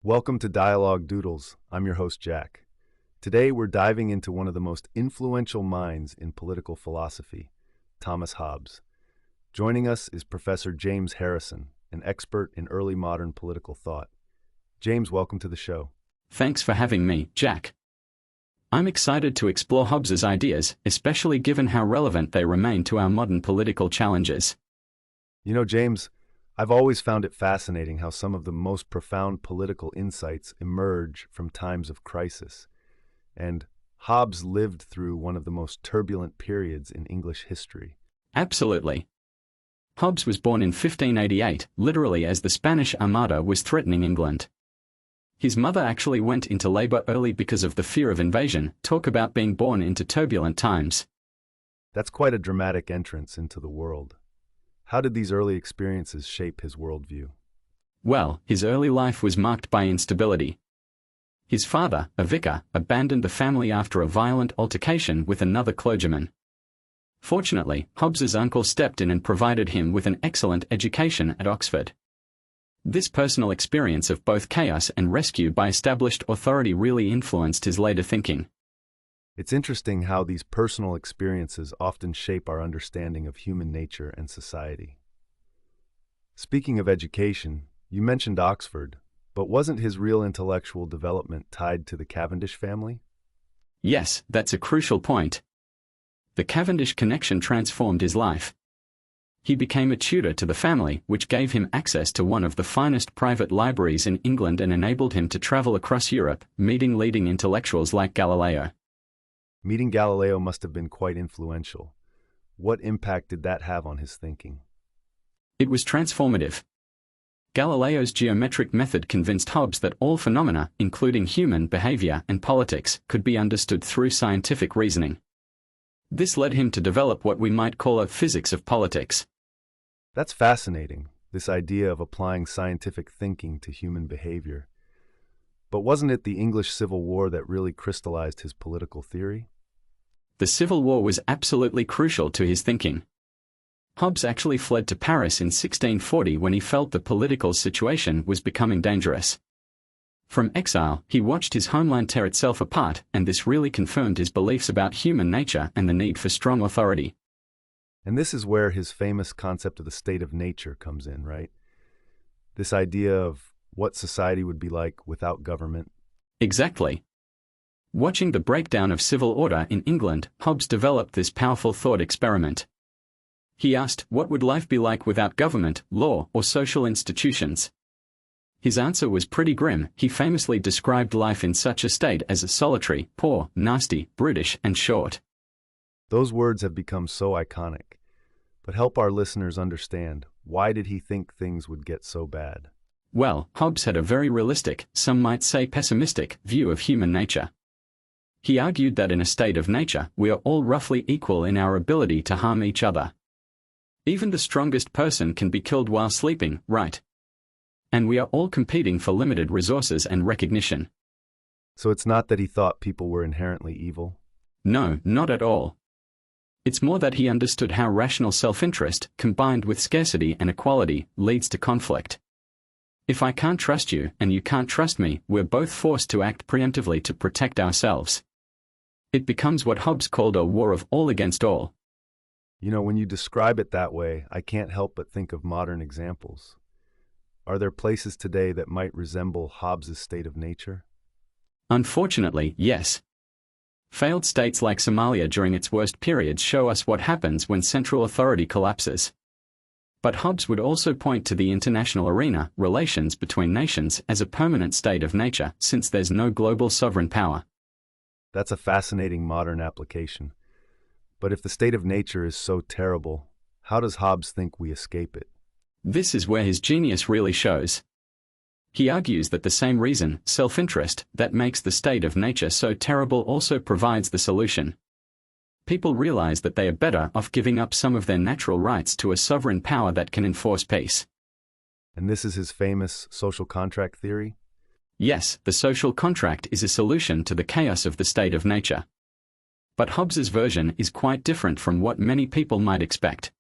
Welcome to Dialogue Doodles. I'm your host, Jack. Today, we're diving into one of the most influential minds in political philosophy, Thomas Hobbes. Joining us is Professor James Harrison, an expert in early modern political thought. James, welcome to the show. Thanks for having me, Jack. I'm excited to explore Hobbes's ideas, especially given how relevant they remain to our modern political challenges. You know, James, I've always found it fascinating how some of the most profound political insights emerge from times of crisis. And Hobbes lived through one of the most turbulent periods in English history. Absolutely. Hobbes was born in 1588, literally as the Spanish Armada was threatening England. His mother actually went into labor early because of the fear of invasion. Talk about being born into turbulent times. That's quite a dramatic entrance into the world. How did these early experiences shape his worldview? Well, his early life was marked by instability. His father, a vicar, abandoned the family after a violent altercation with another clergyman. Fortunately, Hobbes's uncle stepped in and provided him with an excellent education at Oxford. This personal experience of both chaos and rescue by established authority really influenced his later thinking. It's interesting how these personal experiences often shape our understanding of human nature and society. Speaking of education, you mentioned Oxford, but wasn't his real intellectual development tied to the Cavendish family? Yes, that's a crucial point. The Cavendish connection transformed his life. He became a tutor to the family, which gave him access to one of the finest private libraries in England and enabled him to travel across Europe, meeting leading intellectuals like Galileo. Meeting Galileo must have been quite influential. What impact did that have on his thinking? It was transformative. Galileo's geometric method convinced Hobbes that all phenomena, including human behavior and politics, could be understood through scientific reasoning. This led him to develop what we might call a physics of politics. That's fascinating, this idea of applying scientific thinking to human behavior. But wasn't it the English Civil War that really crystallized his political theory? The Civil War was absolutely crucial to his thinking. Hobbes actually fled to Paris in 1640 when he felt the political situation was becoming dangerous. From exile, he watched his homeland tear itself apart, and this really confirmed his beliefs about human nature and the need for strong authority. And this is where his famous concept of the state of nature comes in, right? This idea of what society would be like without government. Exactly. Watching the breakdown of civil order in England, Hobbes developed this powerful thought experiment. He asked, what would life be like without government, law, or social institutions? His answer was pretty grim. He famously described life in such a state as solitary, poor, nasty, brutish, and short. Those words have become so iconic. But help our listeners understand, why did he think things would get so bad? Well, Hobbes had a very realistic, some might say pessimistic, view of human nature. He argued that in a state of nature, we are all roughly equal in our ability to harm each other. Even the strongest person can be killed while sleeping, right? And we are all competing for limited resources and recognition. So it's not that he thought people were inherently evil? No, not at all. It's more that he understood how rational self-interest, combined with scarcity and equality, leads to conflict. If I can't trust you and you can't trust me, we're both forced to act preemptively to protect ourselves. It becomes what Hobbes called a war of all against all. You know, when you describe it that way, I can't help but think of modern examples. Are there places today that might resemble Hobbes's state of nature? Unfortunately, yes. Failed states like Somalia during its worst periods show us what happens when central authority collapses. But Hobbes would also point to the international arena, relations between nations, as a permanent state of nature, since there's no global sovereign power. That's a fascinating modern application. But if the state of nature is so terrible, how does Hobbes think we escape it? This is where his genius really shows. He argues that the same reason, self-interest, that makes the state of nature so terrible also provides the solution. People realize that they are better off giving up some of their natural rights to a sovereign power that can enforce peace. And this is his famous social contract theory? Yes, the social contract is a solution to the chaos of the state of nature. But Hobbes's version is quite different from what many people might expect.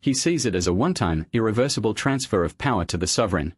He sees it as a one-time, irreversible transfer of power to the sovereign.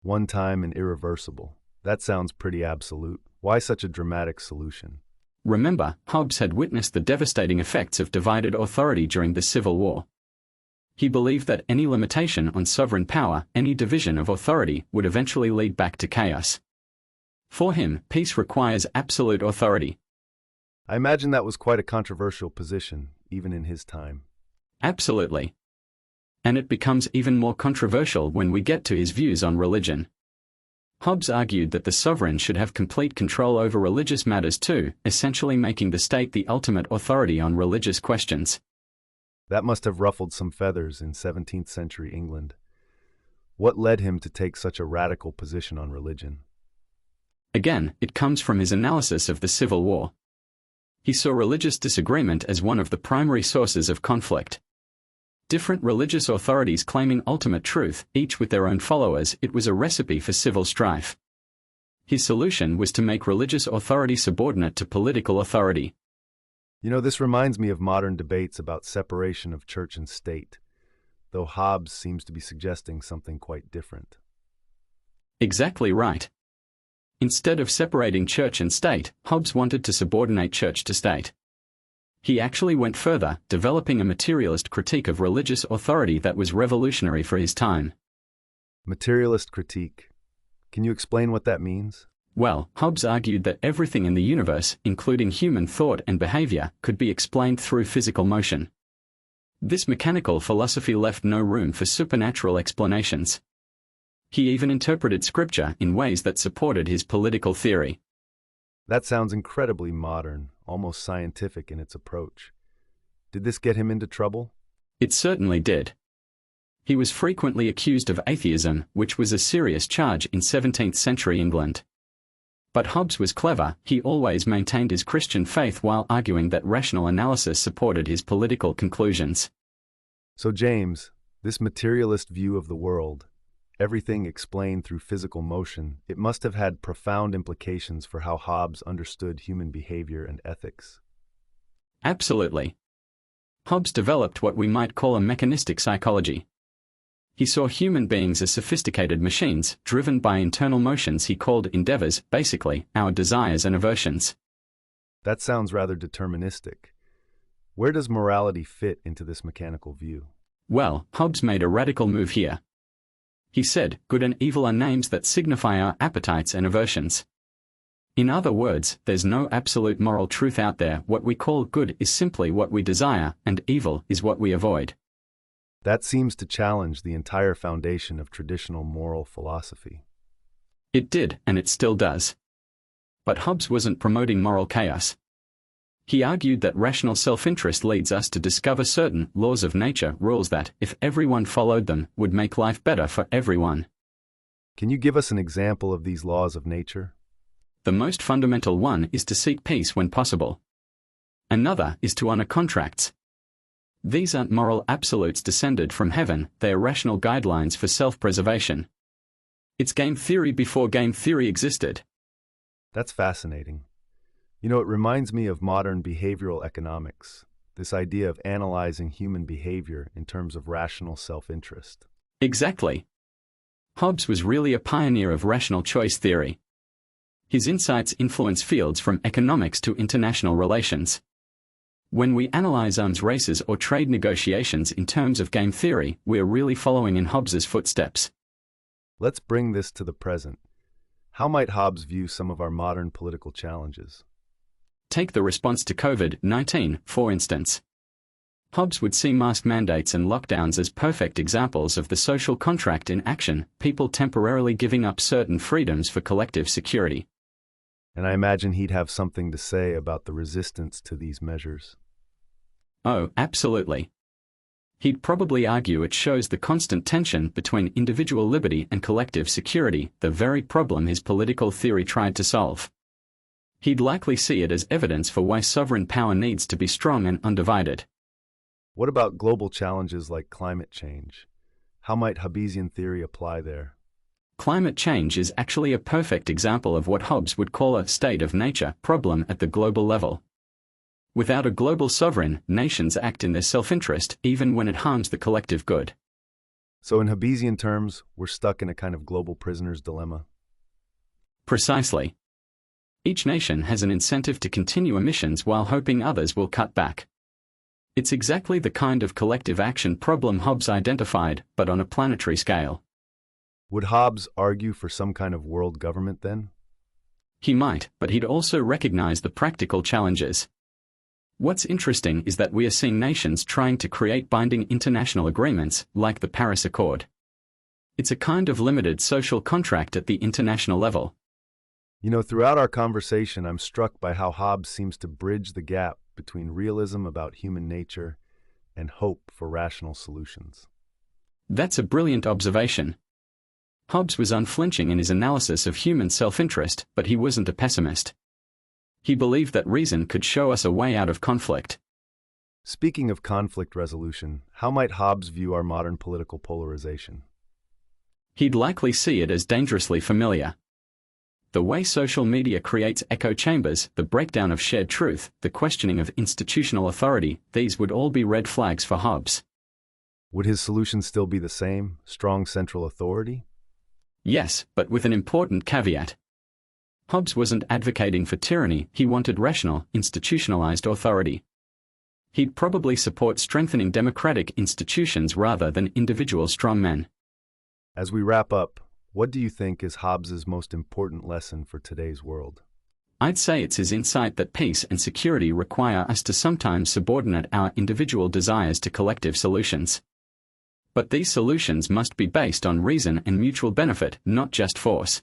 One time and irreversible. That sounds pretty absolute. Why such a dramatic solution? Remember, Hobbes had witnessed the devastating effects of divided authority during the Civil War. He believed that any limitation on sovereign power, any division of authority, would eventually lead back to chaos. For him, peace requires absolute authority. I imagine that was quite a controversial position, even in his time. Absolutely. And it becomes even more controversial when we get to his views on religion. Hobbes argued that the sovereign should have complete control over religious matters too, essentially making the state the ultimate authority on religious questions. That must have ruffled some feathers in 17th century England. What led him to take such a radical position on religion? Again, it comes from his analysis of the Civil War. He saw religious disagreement as one of the primary sources of conflict. Different religious authorities claiming ultimate truth, each with their own followers, it was a recipe for civil strife. His solution was to make religious authority subordinate to political authority. You know, this reminds me of modern debates about separation of church and state, though Hobbes seems to be suggesting something quite different. Exactly right. Instead of separating church and state, Hobbes wanted to subordinate church to state. He actually went further, developing a materialist critique of religious authority that was revolutionary for his time. Materialist critique. Can you explain what that means? Well, Hobbes argued that everything in the universe, including human thought and behavior, could be explained through physical motion. This mechanical philosophy left no room for supernatural explanations. He even interpreted scripture in ways that supported his political theory. That sounds incredibly modern, almost scientific in its approach. Did this get him into trouble? It certainly did. He was frequently accused of atheism, which was a serious charge in 17th century England. But Hobbes was clever. He always maintained his Christian faith while arguing that rational analysis supported his political conclusions. So James, this materialist view of the world, everything explained through physical motion, it must have had profound implications for how Hobbes understood human behavior and ethics. Absolutely. Hobbes developed what we might call a mechanistic psychology. He saw human beings as sophisticated machines, driven by internal motions he called endeavors, basically, our desires and aversions. That sounds rather deterministic. Where does morality fit into this mechanical view? Well, Hobbes made a radical move here. He said, good and evil are names that signify our appetites and aversions. In other words, there's no absolute moral truth out there. What we call good is simply what we desire, and evil is what we avoid. That seems to challenge the entire foundation of traditional moral philosophy. It did, and it still does. But Hobbes wasn't promoting moral chaos. He argued that rational self-interest leads us to discover certain laws of nature, rules that, if everyone followed them, would make life better for everyone. Can you give us an example of these laws of nature? The most fundamental one is to seek peace when possible. Another is to honor contracts. These aren't moral absolutes descended from heaven, they are rational guidelines for self-preservation. It's game theory before game theory existed. That's fascinating. You know, it reminds me of modern behavioral economics, this idea of analyzing human behavior in terms of rational self-interest. Exactly. Hobbes was really a pioneer of rational choice theory. His insights influence fields from economics to international relations. When we analyze arms races or trade negotiations in terms of game theory, we are really following in Hobbes's footsteps. Let's bring this to the present. How might Hobbes view some of our modern political challenges? Take the response to COVID-19, for instance. Hobbes would see mask mandates and lockdowns as perfect examples of the social contract in action, people temporarily giving up certain freedoms for collective security. And I imagine he'd have something to say about the resistance to these measures. Oh, absolutely. He'd probably argue it shows the constant tension between individual liberty and collective security, the very problem his political theory tried to solve. He'd likely see it as evidence for why sovereign power needs to be strong and undivided. What about global challenges like climate change? How might Hobbesian theory apply there? Climate change is actually a perfect example of what Hobbes would call a state of nature problem at the global level. Without a global sovereign, nations act in their self-interest even when it harms the collective good. So in Hobbesian terms, we're stuck in a kind of global prisoner's dilemma. Precisely. Each nation has an incentive to continue emissions while hoping others will cut back. It's exactly the kind of collective action problem Hobbes identified, but on a planetary scale. Would Hobbes argue for some kind of world government then? He might, but he'd also recognize the practical challenges. What's interesting is that we are seeing nations trying to create binding international agreements, like the Paris Accord. It's a kind of limited social contract at the international level. You know, throughout our conversation, I'm struck by how Hobbes seems to bridge the gap between realism about human nature and hope for rational solutions. That's a brilliant observation. Hobbes was unflinching in his analysis of human self-interest, but he wasn't a pessimist. He believed that reason could show us a way out of conflict. Speaking of conflict resolution, how might Hobbes view our modern political polarization? He'd likely see it as dangerously familiar. The way social media creates echo chambers, the breakdown of shared truth, the questioning of institutional authority, these would all be red flags for Hobbes. Would his solution still be the same, strong central authority? Yes, but with an important caveat. Hobbes wasn't advocating for tyranny, he wanted rational, institutionalized authority. He'd probably support strengthening democratic institutions rather than individual strongmen. As we wrap up, what do you think is Hobbes's most important lesson for today's world? I'd say it's his insight that peace and security require us to sometimes subordinate our individual desires to collective solutions. But these solutions must be based on reason and mutual benefit, not just force.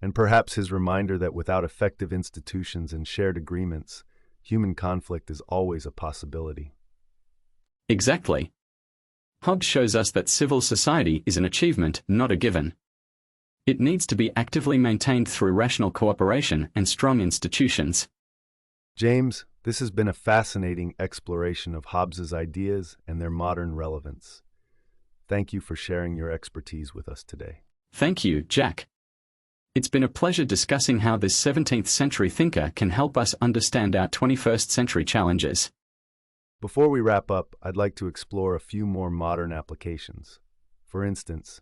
And perhaps his reminder that without effective institutions and shared agreements, human conflict is always a possibility. Exactly. Hobbes shows us that civil society is an achievement, not a given. It needs to be actively maintained through rational cooperation and strong institutions. James, this has been a fascinating exploration of Hobbes's ideas and their modern relevance. Thank you for sharing your expertise with us today. Thank you, Jack. It's been a pleasure discussing how this 17th century thinker can help us understand our 21st century challenges. Before we wrap up, I'd like to explore a few more modern applications. For instance,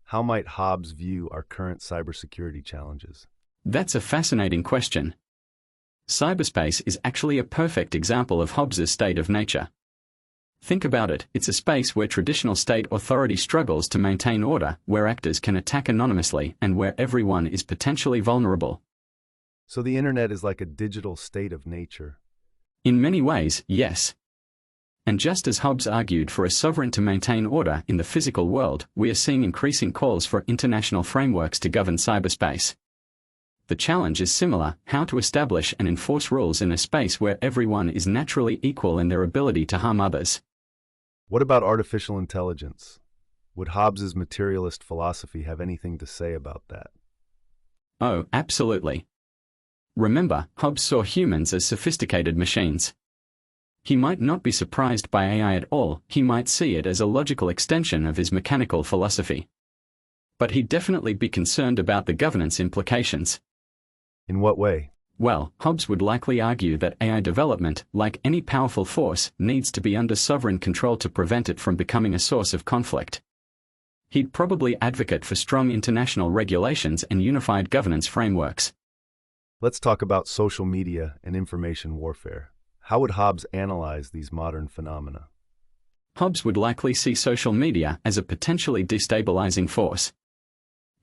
how might Hobbes view our current cybersecurity challenges? That's a fascinating question. Cyberspace is actually a perfect example of Hobbes's state of nature. Think about it, it's a space where traditional state authority struggles to maintain order, where actors can attack anonymously, and where everyone is potentially vulnerable. So the internet is like a digital state of nature. In many ways, yes. And just as Hobbes argued for a sovereign to maintain order in the physical world, we are seeing increasing calls for international frameworks to govern cyberspace. The challenge is similar: how to establish and enforce rules in a space where everyone is naturally equal in their ability to harm others. What about artificial intelligence? Would Hobbes's materialist philosophy have anything to say about that? Oh, absolutely. Remember, Hobbes saw humans as sophisticated machines. He might not be surprised by AI at all, he might see it as a logical extension of his mechanical philosophy. But he'd definitely be concerned about the governance implications. In what way? Well, Hobbes would likely argue that AI development, like any powerful force, needs to be under sovereign control to prevent it from becoming a source of conflict. He'd probably advocate for strong international regulations and unified governance frameworks. Let's talk about social media and information warfare. How would Hobbes analyze these modern phenomena? Hobbes would likely see social media as a potentially destabilizing force.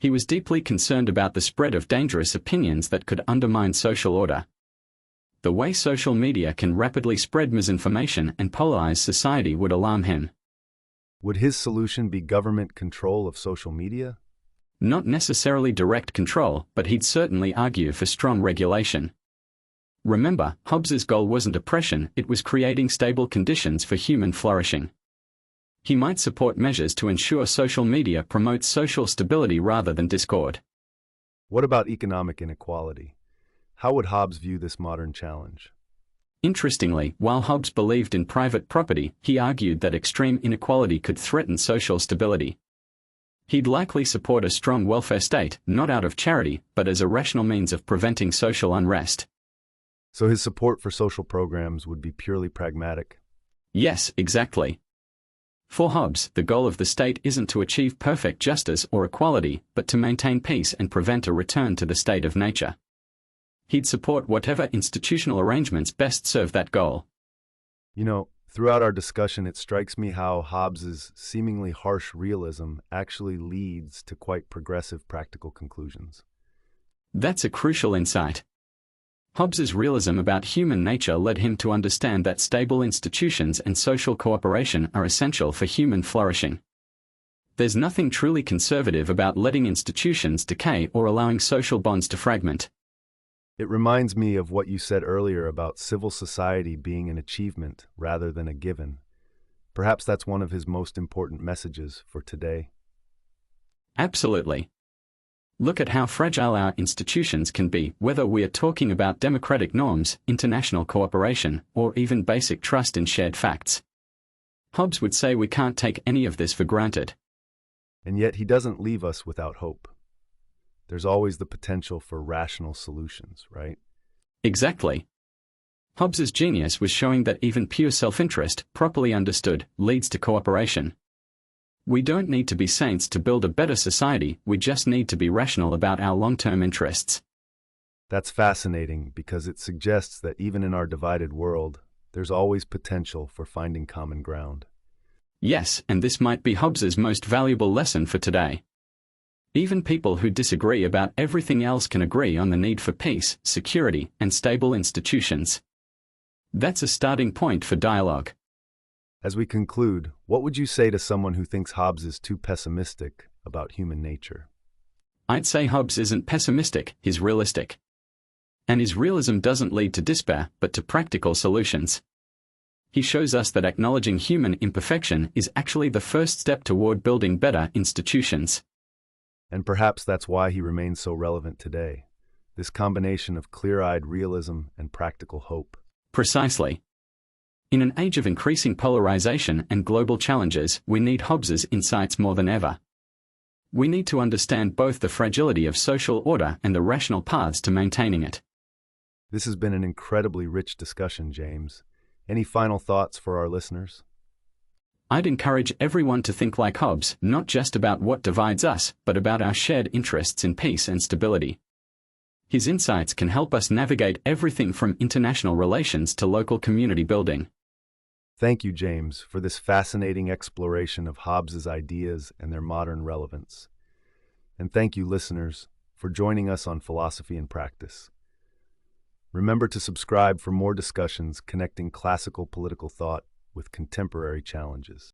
He was deeply concerned about the spread of dangerous opinions that could undermine social order. The way social media can rapidly spread misinformation and polarize society would alarm him. Would his solution be government control of social media? Not necessarily direct control, but he'd certainly argue for strong regulation. Remember, Hobbes's goal wasn't oppression, it was creating stable conditions for human flourishing. He might support measures to ensure social media promotes social stability rather than discord. What about economic inequality? How would Hobbes view this modern challenge? Interestingly, while Hobbes believed in private property, he argued that extreme inequality could threaten social stability. He'd likely support a strong welfare state, not out of charity, but as a rational means of preventing social unrest. So his support for social programs would be purely pragmatic? Yes, exactly. For Hobbes, the goal of the state isn't to achieve perfect justice or equality, but to maintain peace and prevent a return to the state of nature. He'd support whatever institutional arrangements best serve that goal. You know, throughout our discussion, it strikes me how Hobbes's seemingly harsh realism actually leads to quite progressive practical conclusions. That's a crucial insight. Hobbes's realism about human nature led him to understand that stable institutions and social cooperation are essential for human flourishing. There's nothing truly conservative about letting institutions decay or allowing social bonds to fragment. It reminds me of what you said earlier about civil society being an achievement rather than a given. Perhaps that's one of his most important messages for today. Absolutely. Look at how fragile our institutions can be, whether we are talking about democratic norms, international cooperation, or even basic trust in shared facts. Hobbes would say we can't take any of this for granted. And yet he doesn't leave us without hope. There's always the potential for rational solutions, right? Exactly. Hobbes's genius was showing that even pure self-interest, properly understood, leads to cooperation. We don't need to be saints to build a better society, we just need to be rational about our long-term interests. That's fascinating because it suggests that even in our divided world, there's always potential for finding common ground. Yes, and this might be Hobbes's most valuable lesson for today. Even people who disagree about everything else can agree on the need for peace, security, and stable institutions. That's a starting point for dialogue. As we conclude, what would you say to someone who thinks Hobbes is too pessimistic about human nature? I'd say Hobbes isn't pessimistic, he's realistic. And his realism doesn't lead to despair, but to practical solutions. He shows us that acknowledging human imperfection is actually the first step toward building better institutions. And perhaps that's why he remains so relevant today. This combination of clear-eyed realism and practical hope. Precisely. In an age of increasing polarization and global challenges, we need Hobbes's insights more than ever. We need to understand both the fragility of social order and the rational paths to maintaining it. This has been an incredibly rich discussion, James. Any final thoughts for our listeners? I'd encourage everyone to think like Hobbes, not just about what divides us, but about our shared interests in peace and stability. His insights can help us navigate everything from international relations to local community building. Thank you, James, for this fascinating exploration of Hobbes's ideas and their modern relevance. And thank you, listeners, for joining us on Philosophy in Practice. Remember to subscribe for more discussions connecting classical political thought with contemporary challenges.